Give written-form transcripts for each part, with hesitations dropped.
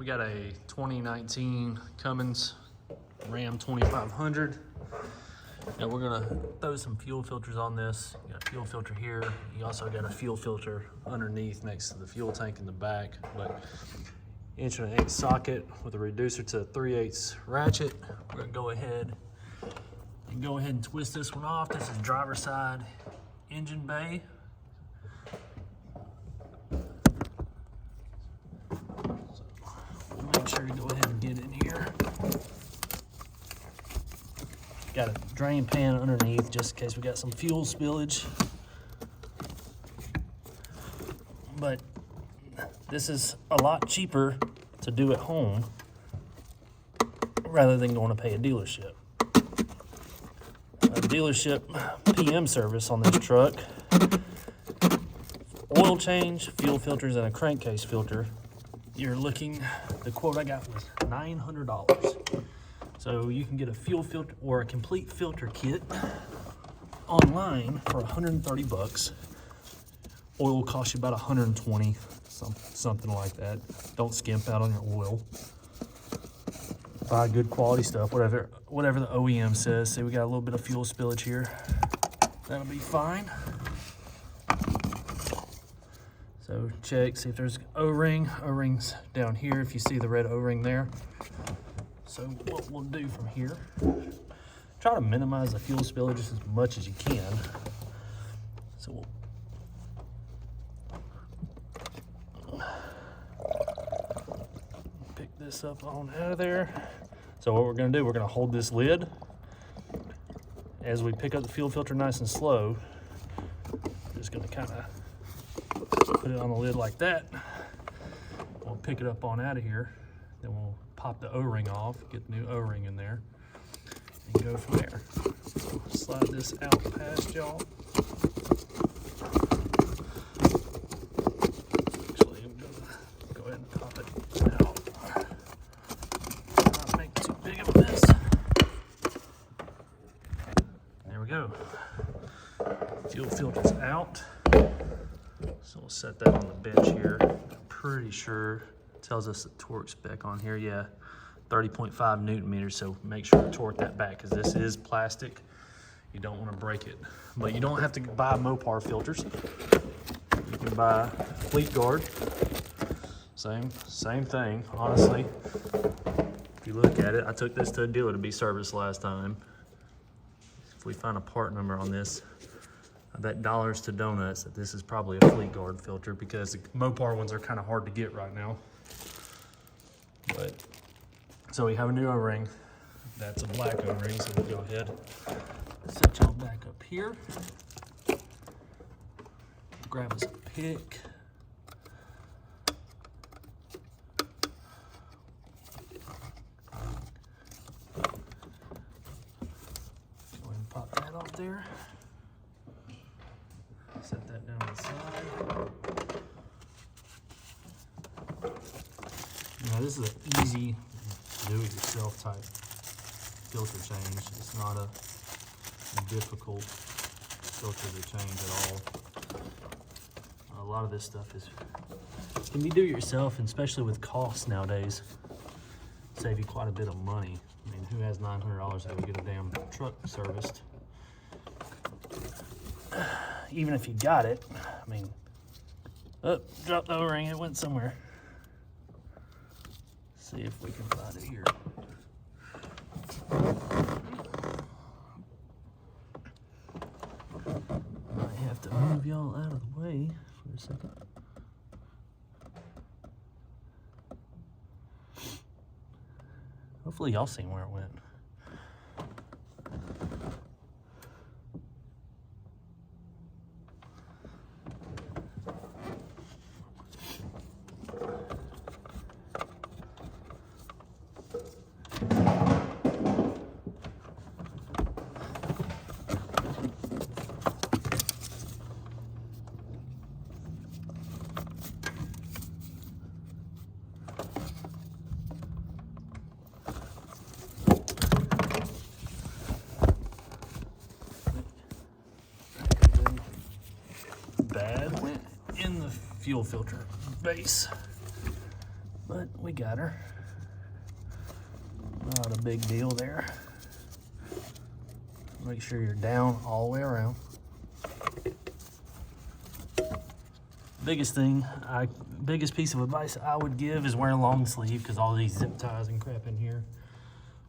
got a 2019 Cummins Ram 2500. Now we're gonna throw some fuel filters on this. You got a fuel filter here. You also got a fuel filter underneath next to the fuel tank in the back. But 1.1" socket with a reducer to a 3/8 ratchet. We're gonna go ahead and twist this one off. This is driver's side engine bay. So we'll make sure to go ahead and get in here. Got a drain pan underneath just in case we got some fuel spillage. But this is a lot cheaper to do at home rather than going to pay a dealership. A dealership PM service on this truck, oil change, fuel filters, and a crankcase filter, you're looking, the quote I got was $900. So you can get a fuel filter or a complete filter kit online for 130 bucks. Oil will cost you about 120, something like that. Don't skimp out on your oil. Buy good quality stuff, whatever the OEM says. Say we got a little bit of fuel spillage here. That'll be fine. So check, see if there's O-ring. O-ring's down here if you see the red O-ring there. So what we'll do from here, try to minimize the fuel spillage as much as you can. So we'll pick this up on out of there. So what we're gonna do, we're gonna hold this lid. As we pick up the fuel filter nice and slow, just gonna kinda put it on the lid like that. We'll pick it up on out of here. Then we'll pop the O-ring off, get the new O-ring in there, and go from there. So slide this out past y'all. Actually, I'm gonna go ahead and pop it out. Not make too big of a mess. There we go. Fuel filter's out. So we'll set that on the bench here. I'm pretty sure it tells us the torque spec on here. Yeah, 30.5 Newton meters. So make sure to torque that back because this is plastic. You don't want to break it. But you don't have to buy Mopar filters. You can buy Fleet Guard. Same thing, honestly. If you look at it, I took this to a dealer to be serviced last time. If we find a part number on this, I bet dollars to donuts that this is probably a Fleet Guard filter because the Mopar ones are kind of hard to get right now. But so we have a new O-ring. That's a black O-ring, so we'll go ahead and set y'all back up here. Grab us a pick. Go ahead and pop that off there. Set that down on the side. Now this is an easy do-it-yourself type filter change. It's not a difficult filter to change at all. A lot of this stuff can be do-it-yourself, and especially with costs nowadays, save you quite a bit of money. I mean, who has $900 to go get a damn truck serviced? Even if you got it, I mean, oh, dropped the O-ring, it went somewhere. See if we can find it here. Might have to move y'all out of the way for a second. Hopefully y'all seen where it went. Bad went in the fuel filter base, but but we got her. Not a big deal there. Make sure you're down all the way around. Biggest piece of advice I would give is wear a long sleeve, because all these zip ties and crap in here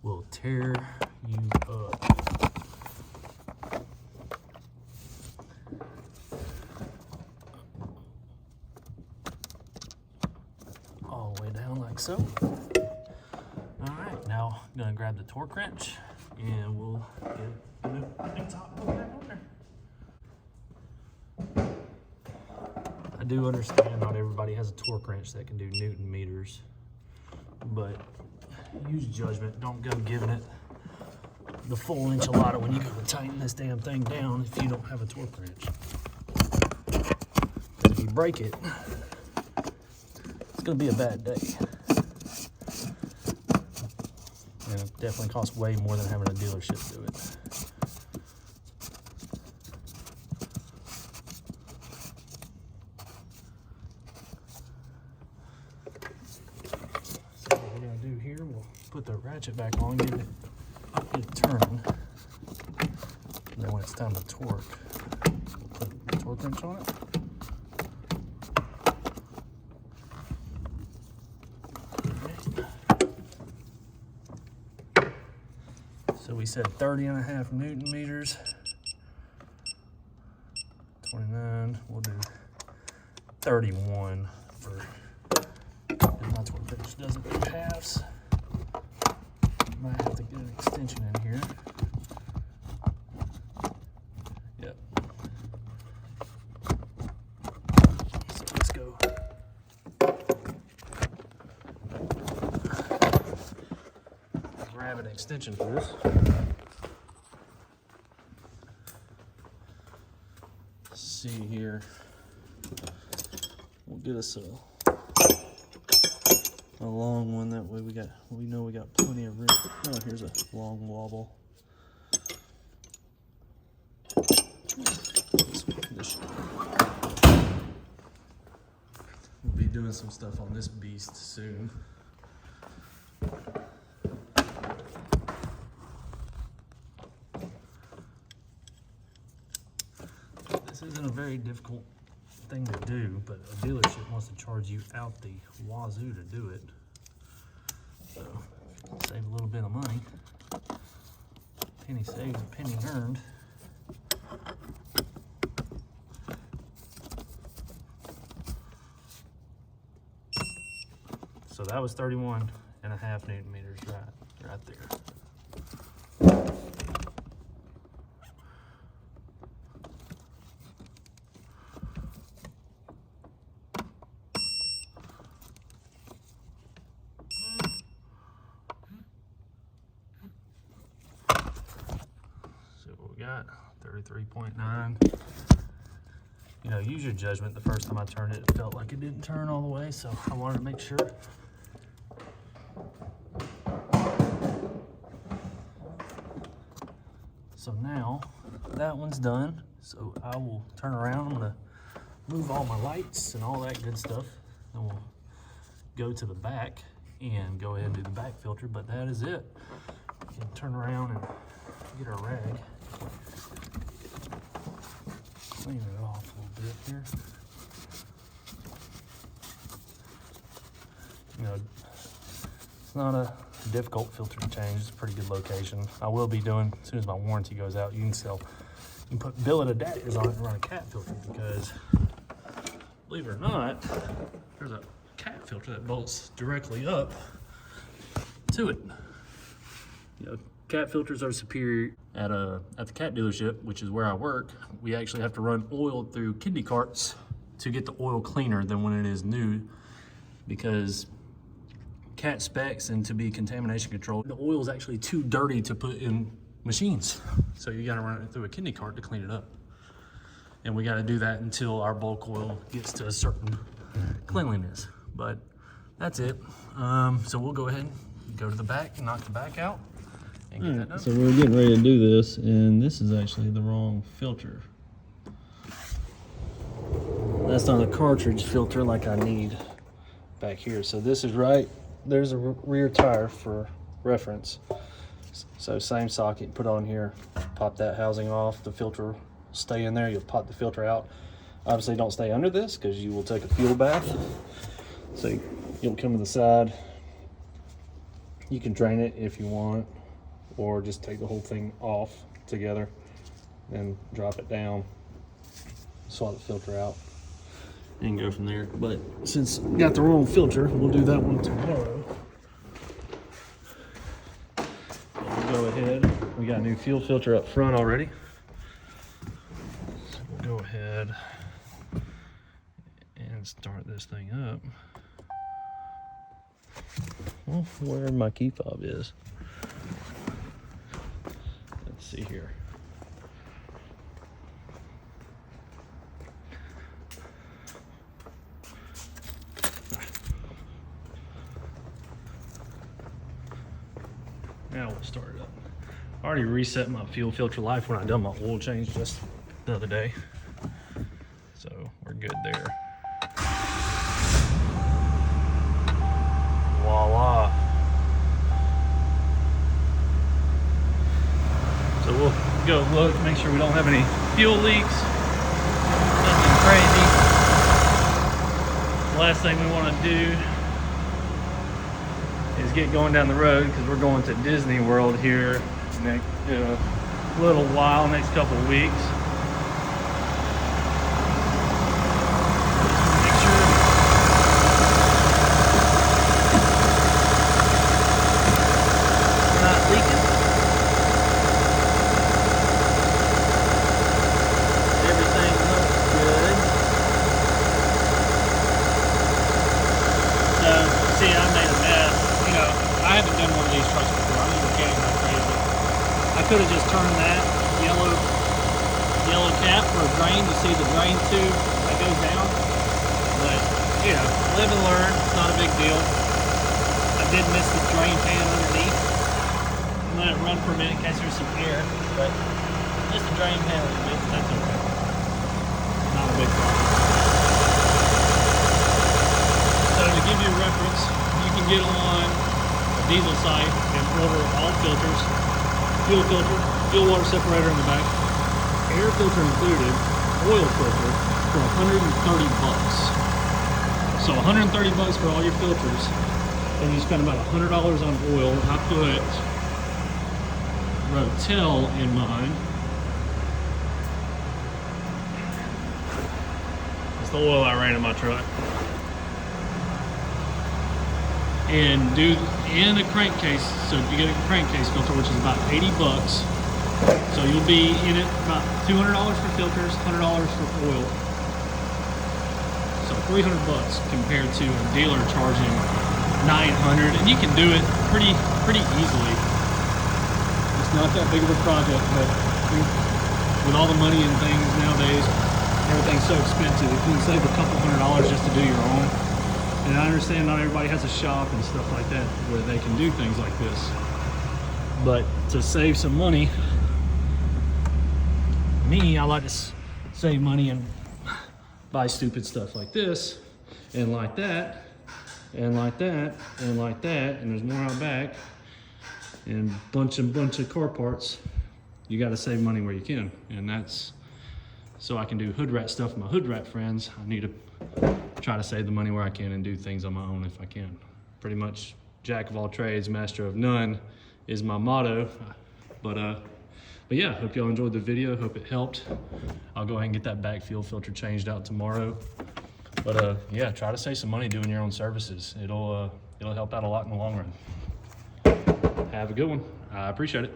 will tear you up. All the way down like so. All right, now I'm gonna grab the torque wrench and we'll get the new top back on there. I do understand not everybody has a torque wrench that can do Newton meters, but use judgment. Don't go giving it the full enchilada when you go to tighten this damn thing down if you don't have a torque wrench. If you break it, it's gonna be a bad day. And it definitely costs way more than having a dealership do it. So what we're gonna do here, we'll put the ratchet back on, get it turning. And then when it's time to torque, we'll put the torque wrench on it. So we said 30.5 Newton meters. 29, we'll do 31 for, my torque wrench doesn't do halves. Might have to get an extension in here. Yep. So let's go. Grab an extension for this. Let's see here. We'll get us a long one, that way we know we got plenty of room. Oh, here's a long wobble. We'll be doing some stuff on this beast soon. This isn't a very difficult thing to do, but a dealership wants to charge you out the wazoo to do it. So save a little bit of money. Penny saved, a penny earned. So that was 31.5 Newton meters right there. Got 33.9. You know, use your judgment. The first time I turned it, it felt like it didn't turn all the way, so I wanted to make sure. So now that one's done, so I will turn around. I'm gonna move all my lights and all that good stuff, and we'll go to the back and go ahead and do the back filter. But that is it. We can turn around and get our rag. Clean it off a little bit here. You know, it's not a difficult filter to change. It's a pretty good location. I will be doing, as soon as my warranty goes out, you can put billet adapters on it and run a cat filter, because believe it or not, there's a cat filter that bolts directly up to it. You know, cat filters are superior. At the cat dealership, which is where I work, we actually have to run oil through kidney carts to get the oil cleaner than when it is new, because cat specs and to be contamination controlled, the oil is actually too dirty to put in machines. So you gotta run it through a kidney cart to clean it up. And we gotta do that until our bulk oil gets to a certain cleanliness. But that's it. So we'll go ahead and go to the back and knock the back out. Alright, so we're getting ready to do this, and this is actually the wrong filter. That's not a cartridge filter like I need back here. So this is right, there's a rear tire for reference. So same socket, put on here, pop that housing off, the filter will stay in there, you'll pop the filter out. Obviously don't stay under this because you will take a fuel bath. So you'll come to the side, you can drain it if you want, or just take the whole thing off together and drop it down, swap the filter out, and go from there. But since we got the wrong filter, we'll do that one tomorrow. We'll go ahead, we got a new fuel filter up front already. So we'll go ahead and start this thing up. Well, where my key fob is. Let's see here. Now we'll start it up. I already reset my fuel filter life when I done my oil change just the other day. So we're good there. Voila. So we'll go look, make sure we don't have any fuel leaks. Nothing crazy. The last thing we want to do is get going down the road because we're going to Disney World here next little while, next couple of weeks. Make sure we're not leaking. Everything looks good. So, see, I made a mess. I haven't done one of these trucks before. I'm a mechanic like crazy. I could have just turned that yellow cap for a drain. You see the drain tube that goes down. But, live and learn. It's not a big deal. I did miss the drain pan underneath. Let it run for a minute in case there's some air. But just the drain pan a little bit. That's okay. Not a big problem. So to give you a reference, you can get on diesel site and order all filters, fuel filter, fuel water separator in the back, air filter included, oil filter for $130. So $130 for all your filters, and you spend about $100 on oil. I put Rotella in mine. It's the oil I ran in my truck. And a crankcase, so you get a crankcase filter, which is about $80. So you'll be in it about $200 for filters, $100 for oil. So $300 compared to a dealer charging $900, and you can do it pretty easily. It's not that big of a project, but with all the money and things nowadays, everything's so expensive. If you can save a couple $100 just to do your own. And I understand not everybody has a shop and stuff like that where they can do things like this. But to save some money, I like to save money and buy stupid stuff like this, and like that, and like that, and like that, and there's more out back, and bunch of car parts. You gotta save money where you can. And that's, so I can do hood rat stuff with my hood rat friends, I need to try to save the money where I can and do things on my own if I can. Pretty much jack of all trades, master of none is my motto. But yeah, hope y'all enjoyed the video. Hope it helped. I'll go ahead and get that back fuel filter changed out tomorrow. But yeah, try to save some money doing your own services. It'll help out a lot in the long run. Have a good one. I appreciate it.